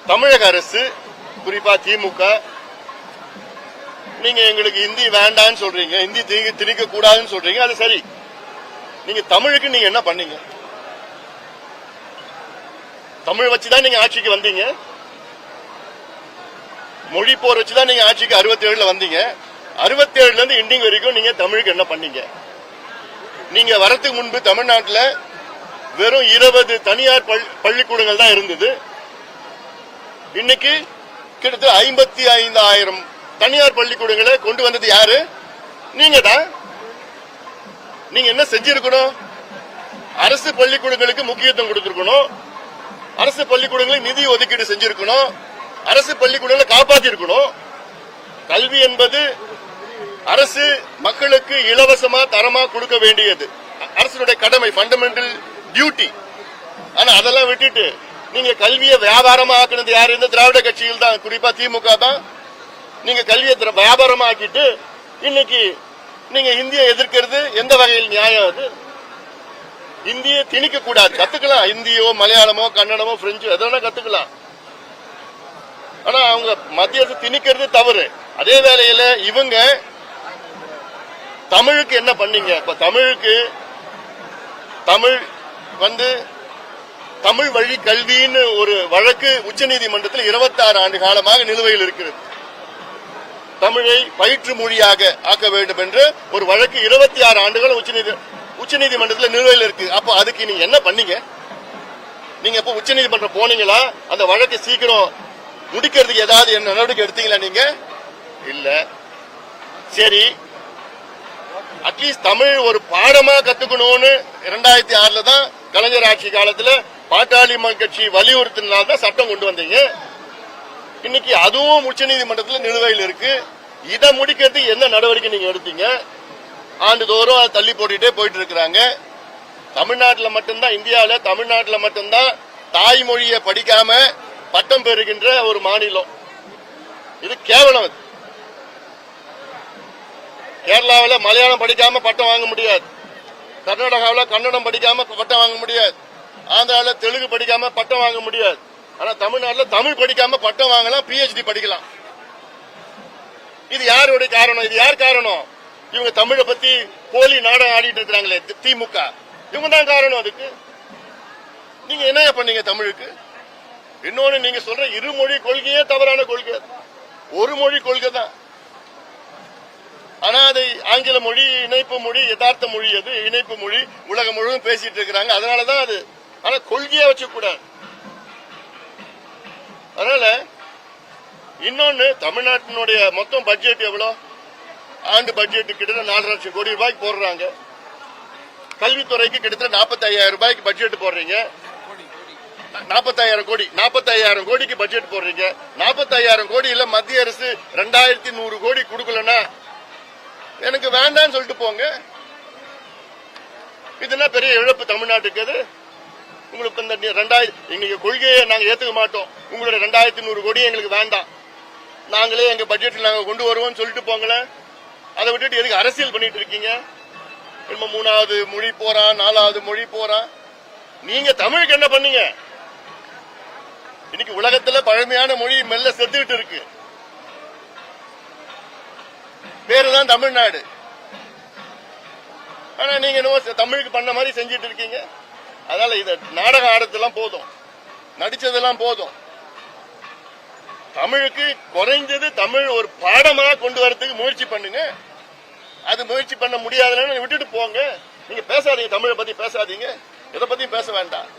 தமிழக அரசு குறிப்பா திமுக நீங்க எங்களுக்கு ஹிந்தி வேண்டான்னு சொல்றீங்க, ஹிந்தி திணிக்க கூடாதுன்னு சொல்றீங்க. அது சரி, நீங்க தமிழுக்கு நீங்க என்ன பண்ணீங்க? தமிழ் வச்சுதான் நீங்க ஆட்சிக்கு வந்தீங்க. மொழி போர் வச்சுதான் நீங்க ஆட்சிக்கு 67ல வந்தீங்க. 67ல இருந்து இண்டிங் வரைக்கும் நீங்க தமிழுக்கு என்ன பண்ணீங்க? நீங்க வரதுக்கு முன்பு தமிழ்நாட்டில் வெறும் 20 தனியார் பள்ளிக்கூடங்கள் தான் இருந்தது. இன்னைக்கு கிட்டத்தட்ட 55,000 தனியார் பள்ளிக்கூடங்களை கொண்டு வந்தது யாரு? நீங்க தான். நீங்க என்ன செஞ்சிருக்கணும்? அரசு பள்ளிக்கூடங்களுக்கு முக்கியத்துவம் கொடுத்திருக்கணும். அரசு பள்ளிக்கூடங்களுக்கு நிதி ஒதுக்கீடு செஞ்சிருக்கணும். அரசு பள்ளிக்கூடங்களை காப்பாற்றி இருக்கணும். கல்வி என்பது அரசு மக்களுக்கு இலவசமா தரமா கொடுக்க வேண்டியது அரசுடைய கடமை, ஃபண்டமெண்டல் டியூட்டி. ஆனா அதெல்லாம் விட்டுட்டு நீங்க கல்வியை வியாபாரமா ஆக்குனது யாரு? இந்த திராவிட கட்சிகள் தான், குறிப்பா திமுக தான். நீங்க கல்வியை வியாபாரமா ஆக்கிட்டு இன்னைக்கு நீங்க இந்தியை எதிர்க்கிறது எந்த வகையில் நியாயம்? அது இந்தியை திணிக்க கூடாது, கத்துக்கலாம். இந்தியோ மலையாளமோ கன்னடமோ பிரெஞ்சோ எதனா கத்துக்கலாம். ஆனா அவங்க மத்திய அரசு திணிக்கிறது தவறு. அதே வேளையில இவங்க தமிழுக்கு என்ன பண்ணீங்க? இப்ப தமிழுக்கு தமிழ் வழி கல்வின்னு ஒரு வழக்கு உச்சநீதிமன்றத்தில் 26 ஆண்டு காலமாக நிலுவையில் இருக்கிறது. தமிழை பயிற்று மொழியாக ஆக்க வேண்டும் என்று ஒரு வழக்கு 26 ஆண்டுகள் உச்சநீதிமன்றத்தில் நிலுவையில் இருக்கு. அப்போ அதுக்கு நீங்க என்ன பண்ணீங்க? நீங்க இப்ப உச்சநீதிமன்றம் போனீங்களா? அந்த வழக்கு சீக்கிரம் முடிக்கிறதுக்கு ஏதாவது என்ன நடவடிக்கை எடுத்தீங்களா? நீங்க இல்ல. சரி, அட்லீஸ்ட் தமிழ் ஒரு பாடமா கத்துக்கணும்னு 2006ல தான் கலைஞர் ஆட்சி காலத்துல பாட்டாளி கட்சி வலியுறுத்தினால தான் சட்டம் கொண்டு வந்தீங்க. இன்னைக்கு அதுவும் உச்சநீதிமன்றத்தில் நிலுவையில் இருக்கு. இதை முடிக்கிறதுக்கு என்ன நடவடிக்கை நீங்க எடுத்தீங்க? ஆண்டுதோறும் அதை தள்ளி போட்டுட்டே போயிட்டு இருக்கிறாங்க. தமிழ்நாட்டில் மட்டும்தான், இந்தியாவில் தமிழ்நாட்டில் மட்டும்தான் தாய்மொழியை படிக்காம பட்டம் பெறுகின்ற ஒரு மாநிலம். இது கேவலம். கேரளாவில் மலையாளம் படிக்காம பட்டம் வாங்க முடியாது. கர்நாடகாவில் கன்னடம் படிக்காம பட்டம் வாங்க முடியாது. ஆந்திராவில் தெலுங்கு படிக்காம பட்டம் வாங்க முடியாது. ஆனா தமிழ்நாட்டில் தமிழ் படிக்காம பட்டம் வாங்கலாம், PhD படிக்கலாம். இது யாருடைய காரணம்? இது யார் காரணம்? இவங்க தமிழை பத்தி போலி நாடகம் ஆடிட்டு இருக்கிறாங்களே திமுக, இவங்க தான் காரணம். அதுக்கு நீங்க என்ன பண்ணீங்க தமிழுக்கு? இன்னொன்னு, நீங்க சொல்ற இருமொழி கொள்கையே தவறான கொள்கை. ஒரு மொழி கொள்கை தான். ஆனா அதை ஆங்கில மொழி, இணைப்பு மொழி, யதார்த்த மொழி, அது இணைப்பு மொழி உலகம் முழுவதும் பேசிட்டு இருக்கிறாங்க. அதனாலதான் அது. ஆனா கொள்கையா வச்சு கூடாது. அதனால இன்னொன்னு, தமிழ்நாட்டினுடைய மொத்தம் பட்ஜெட் எவ்வளவு? ஆண்டு பட்ஜெட் கிட்டத்தட்ட 4 லட்சம் கோடி ரூபாய்க்கு போடுறாங்க. கல்வித்துறைக்கு கிட்டத்தட்ட 45,000 ரூபாய்க்கு பட்ஜெட் போடுறீங்க. 45,000 கோடிக்கு பட்ஜெட் போடுறீங்க. 45,000 கோடியில மத்திய அரசு 2100 கோடி கொடுக்கலன்னா எனக்கு வேண்டான்னு சொல்லிட்டு போங்க. இதுனா பெரிய இழப்பு தமிழ்நாட்டுக்கு. அது உங்களுக்கு இந்த 2000 எங்களுக்கு கொள்கையை நாங்க ஏத்துக்க மாட்டோம், உங்களுடைய 2100 கோடி எங்களுக்கு வேண்டாம், நாங்களே எங்க பட்ஜெட்ல நாங்க கொண்டு வருவோம் சொல்லிட்டு போங்களேன். அதை விட்டுட்டு எதுக்கு அரசியல் பண்ணிட்டு இருக்கீங்க? 3வது மொழி போறான், 4வது மொழி போறான். நீங்க தமிழுக்கு என்ன பண்ணீங்க? இன்னைக்கு உலகத்துல பழமையான மொழி மெல்ல செத்துக்கிட்டு இருக்கு. பேருதான் தமிழ்நாடு. ஆனா நீங்க என்ன தமிழுக்கு பண்ண மாதிரி செஞ்சிட்டு இருக்கீங்க. அதனால இத நாடகம் ஆடுறதெல்லாம் போதும், நடிச்சதெல்லாம் போதும். தமிழுக்கு குறைஞ்சது தமிழ் ஒரு பாடமா கொண்டு வரதுக்கு முயற்சி பண்ணுங்க. அது முயற்சி பண்ண முடியாதுன்னு விட்டுட்டு போங்க. நீங்க பேசாதீங்க, தமிழை பத்தி பேசாதீங்க, எதை பத்தியும் பேச வேண்டாம்.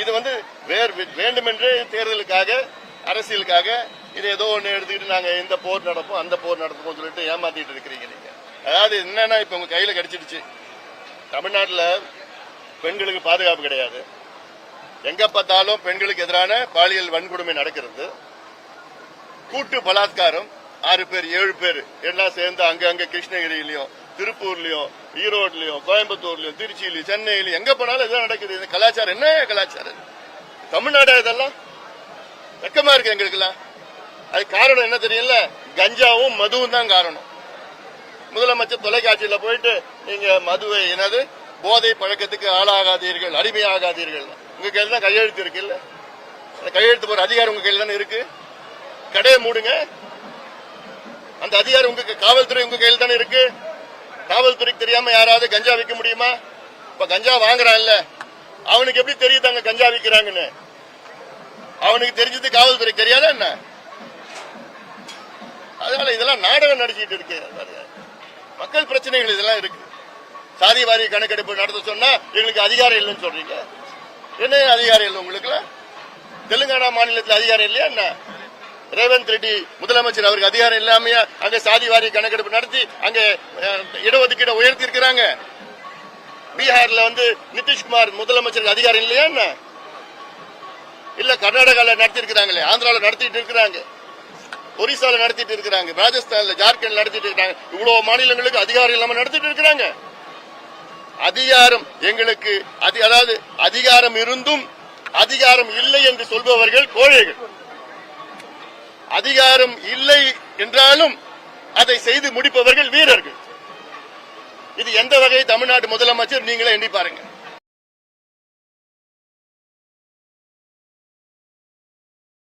இது வேண்டுமென்றே தேர்தலுக்காக, அரசியலுக்காக இது ஏதோ ஒண்ணு எடுத்துக்கிட்டு நாங்க இந்த போர் நடப்போம் அந்த போர் நடப்போம் சொல்லிட்டு ஏமாத்திட்டு இருக்கிறீங்க நீங்க. அதாவது என்னன்னா, இப்ப உங்க கையில கிடைச்சிடுச்சு. தமிழ்நாட்டில் பெண்களுக்கு பாதுகாப்பு கிடையாது. எங்க பார்த்தாலும் பெண்களுக்கு எதிரான பாலியல் வன்கொடுமை நடக்கிறது. கூட்டு பலாத்காரம் 6 பேர் 7 பேர் எல்லாம் சேர்ந்து அங்க கிருஷ்ணகிரியிலயும், திருப்பூர்லயும், ஈரோட்லயும், கோயம்புத்தூர்லயும், திருச்சியிலயும், சென்னையிலயும் எங்க போனாலும் இதெல்லாம் நடக்குது. இந்த கலாச்சாரம் என்ன கலாச்சாரம்? தமிழ்நாடு இதெல்லாம் வெக்கமா இருக்கு எங்களுக்குலாம். அது காரணம் என்ன தெரியல, கஞ்சாவும் மதுவும் தான் காரணம். முதலமைச்சர் தொலைக்காட்சியில போயிட்டு நீங்க மதுவை என்னது போதை பழக்கத்துக்கு ஆளாகாதீர்கள், அடிமையாகாதீர்கள், உங்க கையில் தான் கையெழுத்து இருக்குல்ல. கையெழுத்து போற அதிகாரம் உங்க கையில் தானே இருக்கு. கடையை மூடுங்க. அந்த அதிகாரம் உங்க காவல்துறை உங்க கையில் தானே இருக்கு. காவல்துறைக்கு தெரியாம யாராவது கஞ்சா விற்க முடியுமா? இப்ப கஞ்சா வாங்குறான் இல்ல, அவனுக்கு எப்படி தெரியுது அங்க கஞ்சா விற்கிறாங்கன்னு? அவனுக்கு தெரிஞ்சது காவல்துறை தெரியாதா என்ன? அதனால இதெல்லாம் நாடகம் நடிச்சிட்டு இருக்கு. மக்கள் பிரச்சனைகள் இதெல்லாம் இருக்கு. சாதி வாரி கணக்கெடுப்பு நடத்த சொன்னா எங்களுக்கு அதிகாரம் இல்லைன்னு சொல்றீங்க. என்ன அதிகாரம் இல்லை உங்களுக்கு? தெலுங்கானா மாநிலத்தில் அதிகாரம் இல்லையா என்ன? ரேவந்த் ரெட்டி முதலமைச்சர் அவருக்கு அதிகாரம் இல்லாமையா அங்க சாதி வாரி கணக்கெடுப்பு நடத்தி அங்க இடஒதுக்கீடு உயர்த்தி இருக்கிறாங்க. பீகார்ல நிதிஷ்குமார் முதலமைச்சருக்கு அதிகாரம் இல்லையா என்ன? இல்ல கர்நாடகால நடத்தி இருக்கிறாங்களே, ஆந்திரால நடத்திட்டு இருக்கிறாங்க, ஒரிசால நடத்திட்டு இருக்கிறாங்க, ராஜஸ்தான்ல ஜார்க்கண்ட் நடத்திட்டு இருக்காங்க. இவ்வளவு மாநிலங்களுக்கு அதிகாரம் இல்லாம நடத்திட்டு இருக்கிறாங்க. அதிகாரம் எங்களுக்கு அதாவது அதிகாரம் இருந்தும் அதிகாரம் இல்லை என்று சொல்பவர்கள் கோழைகள். அதிகாரம் இல்லை என்றாலும் அதை செய்து முடிப்பவர்கள் வீரர்கள். இது எந்த வகை தமிழ்நாடு முதலமைச்சர் நீங்களே எண்ணி பாருங்க.